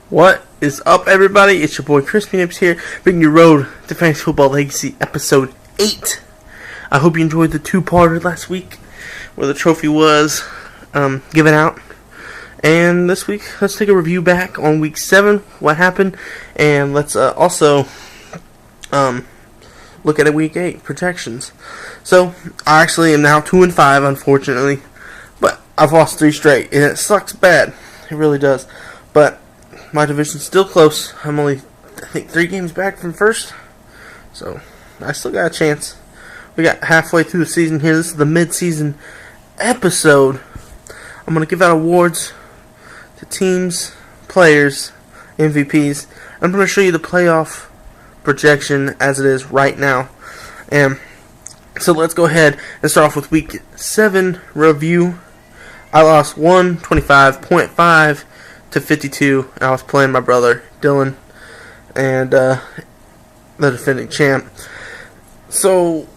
What is up, everybody? It's your boy Chris Phoenix here, bringing you Road to Fantasy Football Legacy Episode 8. I hope you enjoyed the two-parter last week, where the trophy was given out. And this week, let's take a review back on Week 7, what happened, and let's also look at Week 8, projections. So, I actually am now 2-5, unfortunately, but I've lost 3 straight, and it sucks bad. It really does. But my division's still close. I'm only, I think, 3 games back from first. So, I still got a chance. We got halfway through the season here. This is the mid-season episode. I'm going to give out awards to teams, players, MVPs. I'm going to show you the playoff projection as it is right now. And so let's go ahead and start off with Week 7 review. I lost 125.5 to 52. I was playing my brother Dylan and the defending champ. So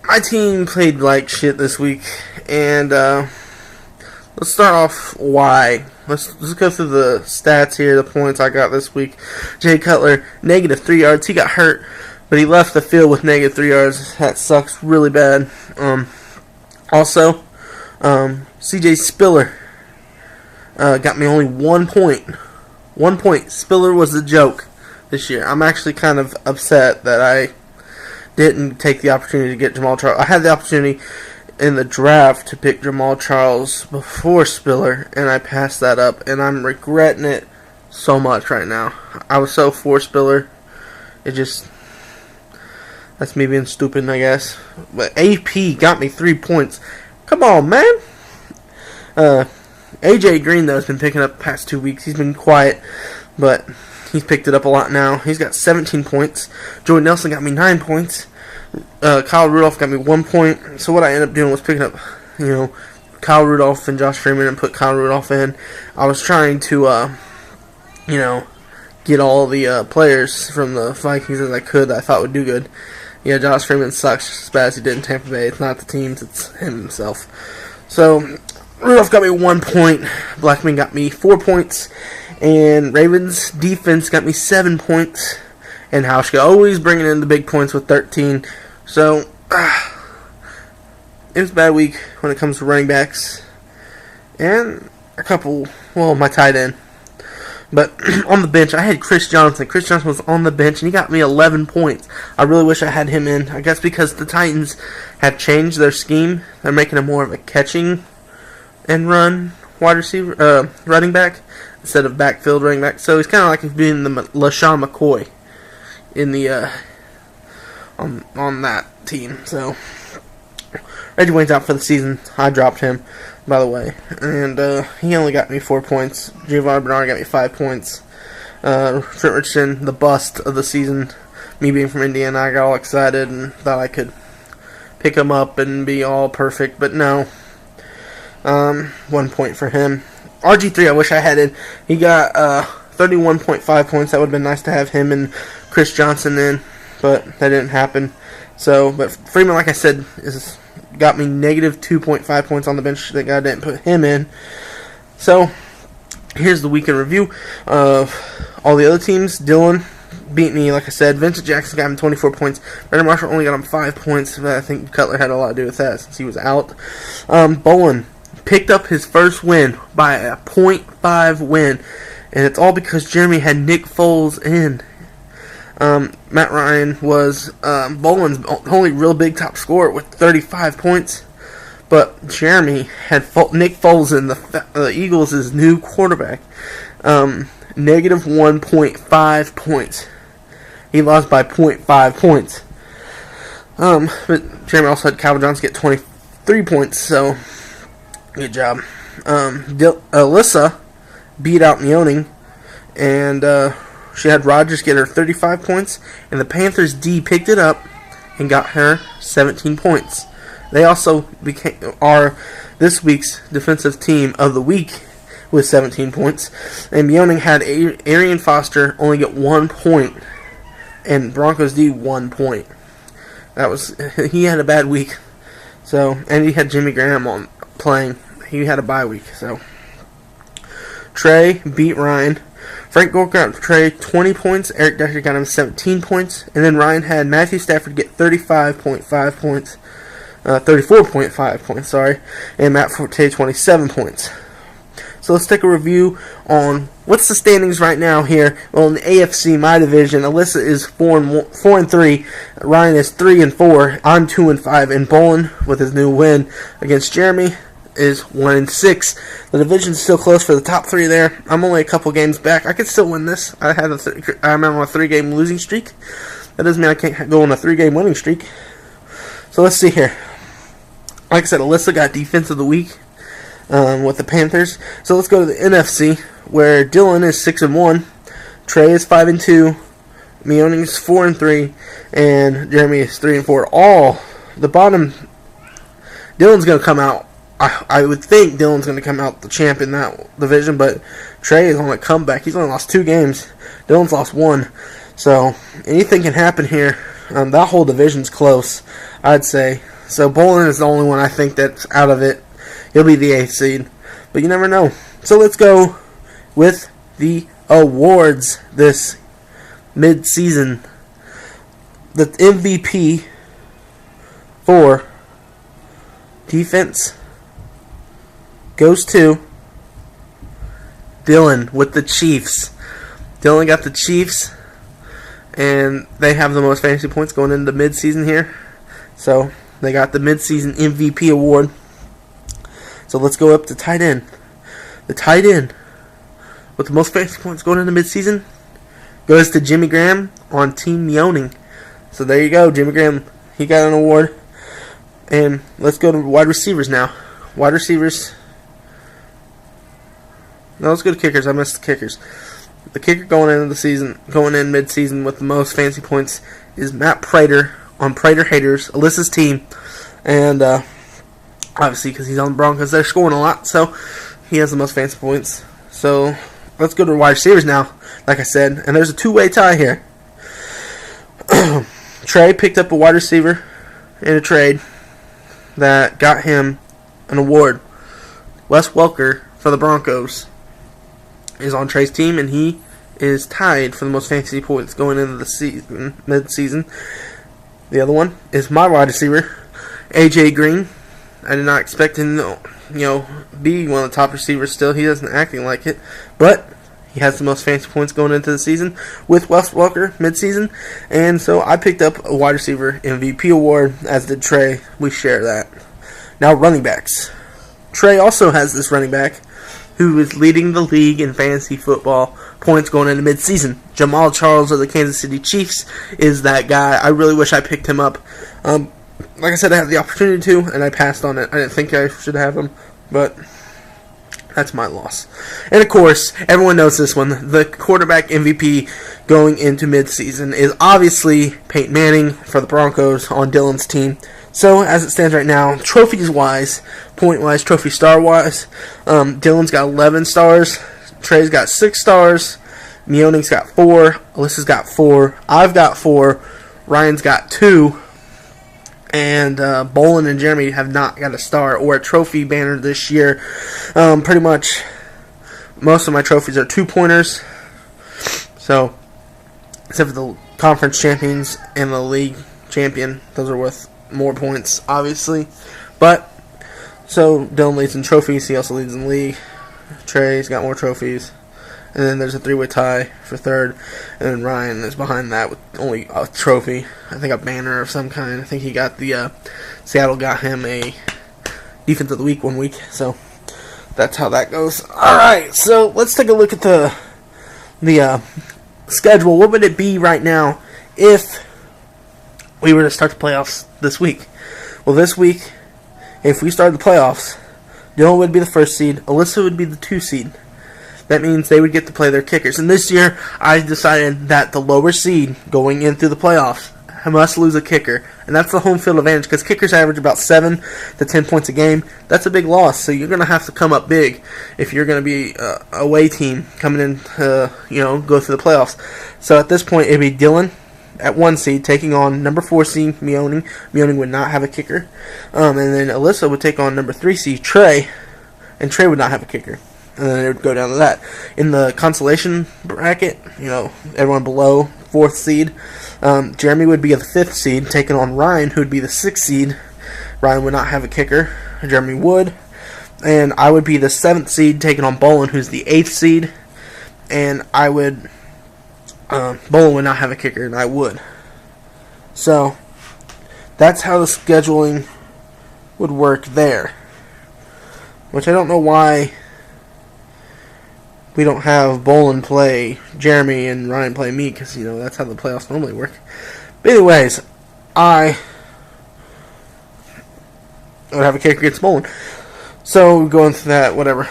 my team played like shit this week, and let's start off why. Let's go through the stats here, the points I got this week. Jay Cutler, -3 yards. He got hurt, but he left the field with -3 yards. That sucks really bad. Also, CJ Spiller got me only 1 point. 1 point. Spiller was a joke this year. I'm actually kind of upset that I didn't take the opportunity to get Jamal Charles. I had the opportunity in the draft to pick Jamal Charles before Spiller, and I passed that up, and I'm regretting it so much right now. I was so for Spiller. It just, that's me being stupid, I guess. But AP got me 3 points. Come on, man. AJ Green, though, has been picking up the past 2 weeks. He's been quiet, but he's picked it up a lot now. He's got 17 points. Jordan Nelson got me 9 points. Kyle Rudolph got me 1 point. So what I ended up doing was picking up, Kyle Rudolph and Josh Freeman and put Kyle Rudolph in. I was trying to, get all the players from the Vikings as I could that I thought would do good. Yeah, Josh Freeman sucks as bad as he did in Tampa Bay. It's not the teams, it's him himself. So Rudolph got me 1 point. Blackman got me 4 points. And Ravens defense got me 7 points. And Hauschka always bringing in the big points with 13. So, it was a bad week when it comes to running backs. And my tight end. But on the bench, I had Chris Johnson. Chris Johnson was on the bench, and he got me 11 points. I really wish I had him in. I guess because the Titans have changed their scheme. They're making him more of a catching and run wide receiver, running back, instead of backfield running back. So he's kind of like being the LaShawn McCoy in the on that team. So Reggie Wayne's out for the season. I dropped him, by the way, and he only got me 4 points. Giovanni Bernard got me 5 points. Trent Richardson, the bust of the season. Me being from Indiana, I got all excited and thought I could pick him up and be all perfect, but no. 1 point for him. RG3, I wish I had it. He got 31.5 points. That would have been nice to have him and Chris Johnson in, but that didn't happen. So, but Freeman, like I said, got me -2.5 points on the bench. That guy didn't put him in. So, here's the weekend review of all the other teams. Dylan beat me, like I said. Vincent Jackson got him 24 points. Brandon Marshall only got him 5 points. But I think Cutler had a lot to do with that since he was out. Bowen picked up his first win by a .5 win. And it's all because Jeremy had Nick Foles in. Matt Ryan was Bowen's only real big top scorer with 35 points. But Jeremy had Nick Foles in the Eagles' new quarterback. -1.5 points. He lost by 0.5 points. But Jeremy also had Calvin Johnson get 23 points, so good job. Alyssa beat out Meoning, and she had Rodgers get her 35 points, and the Panthers D picked it up and got her 17 points. They also are this week's defensive team of the week with 17 points, and Meoning had Arian Foster only get 1 point, and Broncos D 1 point. He had a bad week. So, and he had Jimmy Graham playing. He had a bye week, so Trey beat Ryan Frank Gore got Trey 20 points. Eric Decker got him 17 points. And then Ryan had Matthew Stafford get 35.5 points. 34.5 points, sorry. And Matt Forte 27 points. So let's take a review on what's the standings right now here. Well, in the AFC, my division, Alyssa is 4-3. Ryan is 3-4. I'm 2-5. And Bolin, with his new win against Jeremy, is 1-6. The division's still close for the top three there. I'm only a couple games back. I could still win this. I'm on a 3-game losing streak. That doesn't mean I can't go on a 3-game winning streak. So let's see here. Like I said, Alyssa got Defense of the Week with the Panthers. So let's go to the NFC, where Dylan is 6-1, Trey is 5-2, Meoning is 4-3, and Jeremy is 3-4. All the bottom. Dylan's going to come out. I would think Dylan's going to come out the champ in that division, but Trey is on a comeback. He's only lost 2 games. Dylan's lost 1. So anything can happen here. That whole division's close, I'd say. So Bolin is the only one I think that's out of it. He'll be the 8th seed, but you never know. So let's go with the awards this mid-season. The MVP for defense goes to Dylan with the Chiefs. Dylan got the Chiefs, and they have the most fantasy points going into mid-season here. So they got the mid-season MVP award. So let's go up to tight end. The tight end with the most fantasy points going into mid-season goes to Jimmy Graham on Team Meoning. So there you go, Jimmy Graham. He got an award. And let's go to wide receivers now. Wide receivers. No, let's go to kickers. I missed the kickers. The kicker going in mid-season with the most fantasy points is Matt Prater on Prater Haters, Alyssa's team. And obviously, because he's on the Broncos, they're scoring a lot, so he has the most fantasy points. So let's go to wide receivers now, like I said. And there's a 2-way tie here. Trey picked up a wide receiver in a trade that got him an award. Wes Welker for the Broncos is on Trey's team, and he is tied for the most fantasy points going into the season, mid-season. The other one is my wide receiver, AJ Green. I did not expect him to, be one of the top receivers still. He doesn't acting like it, but he has the most fantasy points going into the season with Wes Welker mid-season, and so I picked up a wide receiver MVP award, as did Trey. We share that. Now running backs. Trey also has this running back who is leading the league in fantasy football points going into mid-season. Jamal Charles of the Kansas City Chiefs is that guy. I really wish I picked him up. Like I said, I had the opportunity to, and I passed on it. I didn't think I should have him, but that's my loss. And of course, everyone knows this one. The quarterback MVP going into mid-season is obviously Peyton Manning for the Broncos on Dylan's team. So, as it stands right now, trophies-wise, point-wise, trophy star-wise, Dylan's got 11 stars, Trey's got 6 stars, Meoning's got 4, Alyssa's got 4, I've got 4, Ryan's got 2, and Bolin and Jeremy have not got a star or a trophy banner this year. Pretty much, most of my trophies are 2-pointers, so, except for the conference champions and the league champion, those are worth more points, obviously. But, so, Dylan leads in trophies. He also leads in league. Trey's got more trophies. And then there's a 3-way tie for third. And then Ryan is behind that with only a trophy. I think a banner of some kind. I think he got the, Seattle got him a Defense of the Week one week. So, that's how that goes. Alright, so let's take a look at the schedule. What would it be right now if we were to start the playoffs this week? Well, this week, if we started the playoffs, Dylan would be the 1st seed, Alyssa would be the 2 seed. That means they would get to play their kickers. And this year, I decided that the lower seed going into the playoffs must lose a kicker. And that's the home field advantage, because kickers average about 7 to 10 points a game. That's a big loss, so you're going to have to come up big if you're going to be a away team coming in to, go through the playoffs. So at this point, it'd be Dylan at 1 seed, taking on number 4 seed Meoning. Meoning would not have a kicker. And then Alyssa would take on number 3 seed Trey, and Trey would not have a kicker. and then it would go down to that. In the consolation bracket, everyone below 4th seed, Jeremy would be the 5th seed, taking on Ryan, who would be the 6th seed. Ryan would not have a kicker. Jeremy would. And I would be the 7th seed, taking on Bolin, who's the 8th seed. And I would... Bolin would not have a kicker, and I would. So, that's how the scheduling would work there. Which I don't know why we don't have Bolin play Jeremy and Ryan play me, because, that's how the playoffs normally work. But anyways, I would have a kicker against Bolin. So, going through that, whatever.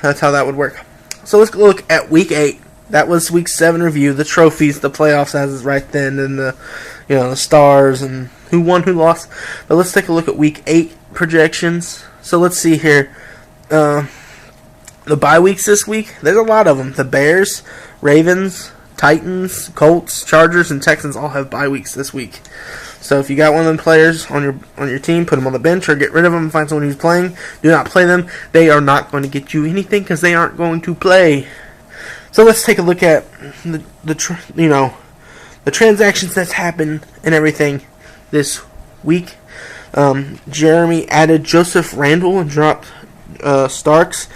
That's how that would work. So, let's look at Week 8. That was Week 7 review. The trophies, the playoffs as is right then, and the stars, and who won, who lost. But let's take a look at Week 8 projections. So, let's see here. The bye weeks this week, there's a lot of them. The Bears, Ravens, Titans, Colts, Chargers, and Texans all have bye weeks this week. So if you got one of them players on your team, put them on the bench or get rid of them and find someone who's playing. Do not play them. They are not going to get you anything because they aren't going to play. So let's take a look at the transactions that's happened and everything this week. Jeremy added Joseph Randle and dropped Starks.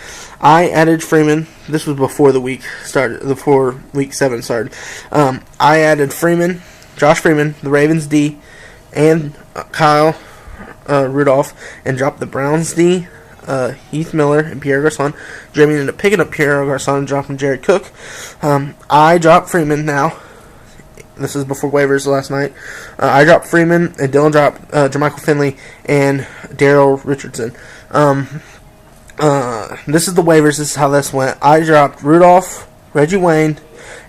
I added Freeman. This was before the week started. Before Week 7 started. I added Josh Freeman, the Ravens D, and Kyle Rudolph, and dropped the Browns D, Heath Miller, and Pierre Garçon. Jeremy ended up picking up Pierre Garçon and dropping Jared Cook. I dropped Freeman now. This is before waivers last night. I dropped Freeman, and Dylan dropped Jermichael Finley and Daryl Richardson. This is the waivers. This is how this went. I dropped Rudolph, Reggie Wayne,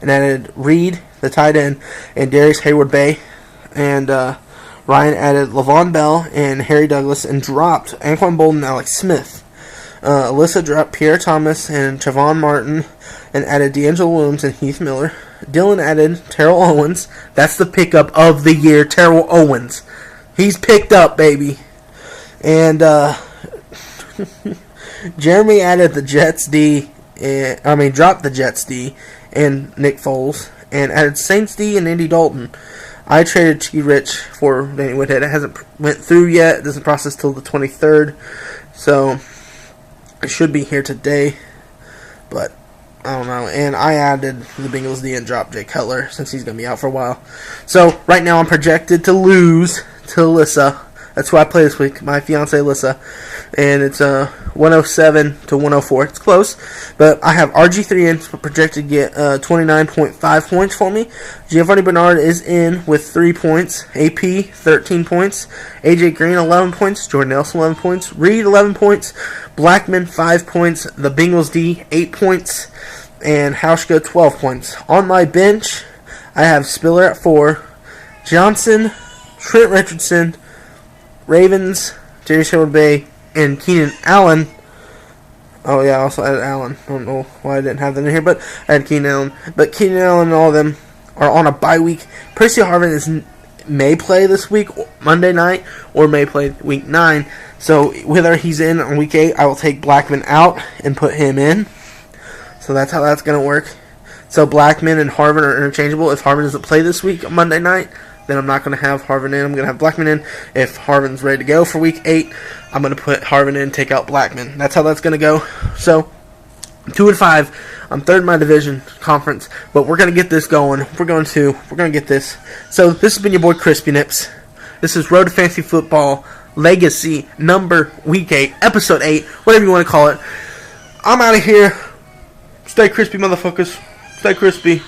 and added Reed, the tight end, and Darius Hayward-Bay. And Ryan added Levon Bell and Harry Douglas and dropped Anquan Bolden and Alex Smith. Alyssa dropped Pierre Thomas and Trayvon Martin and added D'Angelo Williams and Heath Miller. Dylan added Terrell Owens. That's the pickup of the year, Terrell Owens. He's picked up, baby. And Jeremy added the Jets D. Dropped the Jets D and Nick Foles, and added Saints D and Andy Dalton. I traded T. Rich for Danny Woodhead. It hasn't went through yet. It doesn't process till the 23rd, so it should be here today, but I don't know. And I added the Bengals D and dropped Jay Cutler since he's going to be out for a while. So right now I'm projected to lose to Alyssa. That's who I play this week, my fiance Alyssa. And it's 107 to 104. It's close. But I have RG3 in, projected to get 29.5 points for me. Giovanni Bernard is in with 3 points. AP, 13 points. AJ Green, 11 points. Jordan Nelson, 11 points. Reed, 11 points. Blackman, 5 points. The Bengals D, 8 points. And Hauschka, 12 points. On my bench, I have Spiller at 4. Johnson, Trent Richardson, Ravens, Darius Hayward-Bay, and Keenan Allen. Oh, yeah, I also added Allen. I don't know why I didn't have that in here, but I had Keenan Allen. But Keenan Allen and all of them are on a bye week. Percy Harvin may play this week, Monday night, or may play Week 9. So whether he's in on Week 8, I will take Blackman out and put him in. So that's how that's going to work. So Blackman and Harvin are interchangeable. If Harvin doesn't play this week on Monday night, then I'm not going to have Harvin in. I'm going to have Blackman in. If Harvin's ready to go for Week 8, I'm going to put Harvin in, take out Blackman. That's how that's going to go. So, 2-5. I'm third in my division conference, but we're going to get this going. We're going to get this. So, this has been your boy Crispy Nips. This is Road to Fantasy Football Legacy Week 8, Episode 8, whatever you want to call it. I'm out of here. Stay crispy, motherfuckers. Stay crispy.